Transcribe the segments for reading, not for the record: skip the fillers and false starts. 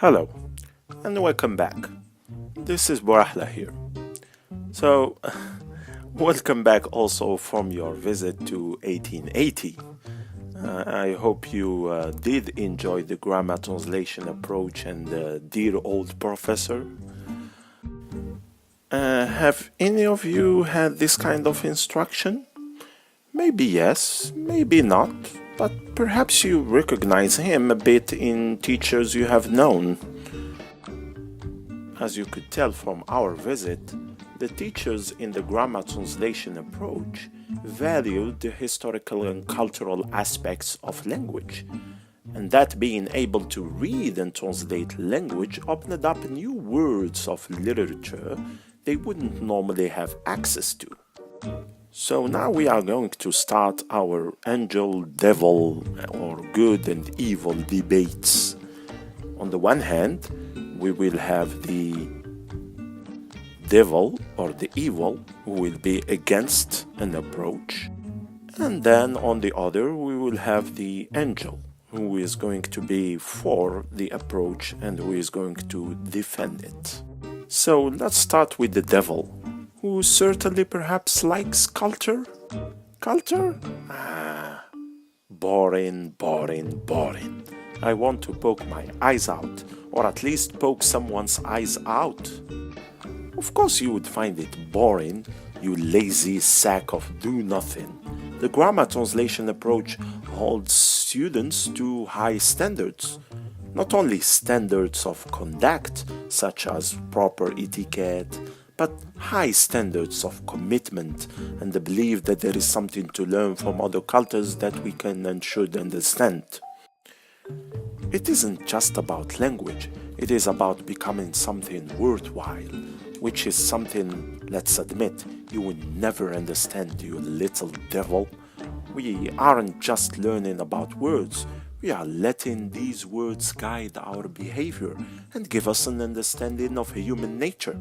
Hello, and welcome back. This is Borahla here. So, welcome back also from your visit to 1880. I hope you did enjoy the grammar translation approach and the dear old professor. Have any of you had this kind of instruction? Maybe yes, maybe not, but perhaps you recognize him a bit in teachers you have known. As you could tell from our visit, the teachers in the grammar translation approach valued the historical and cultural aspects of language, and that being able to read and translate language opened up new worlds of literature they wouldn't normally have access to. So now we are going to start our angel-devil or good and evil debates. On the one hand, we will have the devil or the evil who will be against an approach. And then on the other, we will have the angel who is going to be for the approach and who is going to defend it. So let's start with the devil, who certainly perhaps likes culture. Culture? Boring. I want to poke my eyes out, or at least poke someone's eyes out. Of course you would find it boring, you lazy sack of do-nothing. The grammar translation approach holds students to high standards. Not only standards of conduct, such as proper etiquette, but high standards of commitment and the belief that there is something to learn from other cultures that we can and should understand. It isn't just about language, it is about becoming something worthwhile, which is something, let's admit, you will never understand, you little devil. We aren't just learning about words, we are letting these words guide our behavior and give us an understanding of human nature.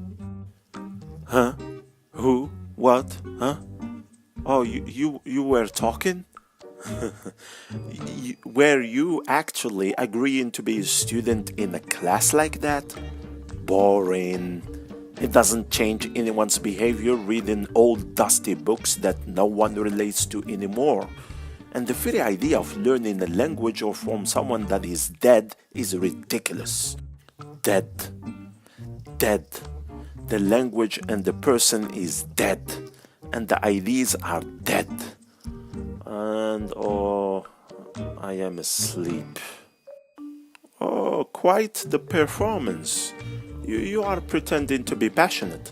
Huh? Who? What? Huh? Oh, you were talking? Were you actually agreeing to be a student in a class like that? Boring. It doesn't change anyone's behavior reading old dusty books that no one relates to anymore. And the very idea of learning a language or from someone that is dead is ridiculous. Dead. The language and the person is dead. And the ideas are dead. And I am asleep. Oh, quite the performance. You are pretending to be passionate.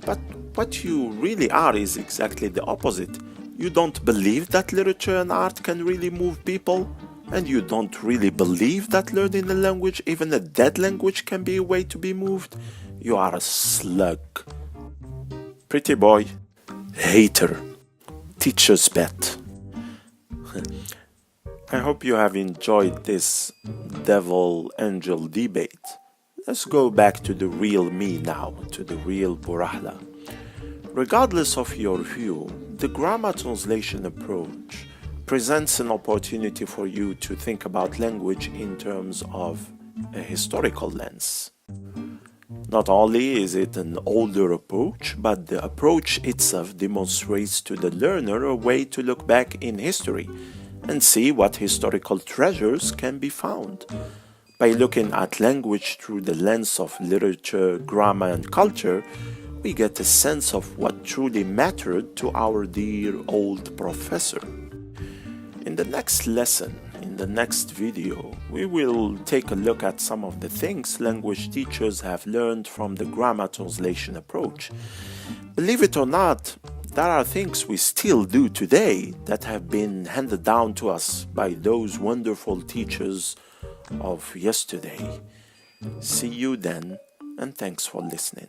But what you really are is exactly the opposite. You don't believe that literature and art can really move people? And you don't really believe that learning a language, even a dead language, can be a way to be moved? You are a slug. Pretty boy. Hater. Teacher's pet. I hope you have enjoyed this devil-angel debate. Let's go back to the real me now, to the real Borahla. Regardless of your view, the grammar translation approach presents an opportunity for you to think about language in terms of a historical lens. Not only is it an older approach, but the approach itself demonstrates to the learner a way to look back in history and see what historical treasures can be found. By looking at language through the lens of literature, grammar, and culture, we get a sense of what truly mattered to our dear old professor. In the next lesson, in the next video, we will take a look at some of the things language teachers have learned from the grammar translation approach. Believe it or not, there are things we still do today that have been handed down to us by those wonderful teachers of yesterday. See you then, and thanks for listening.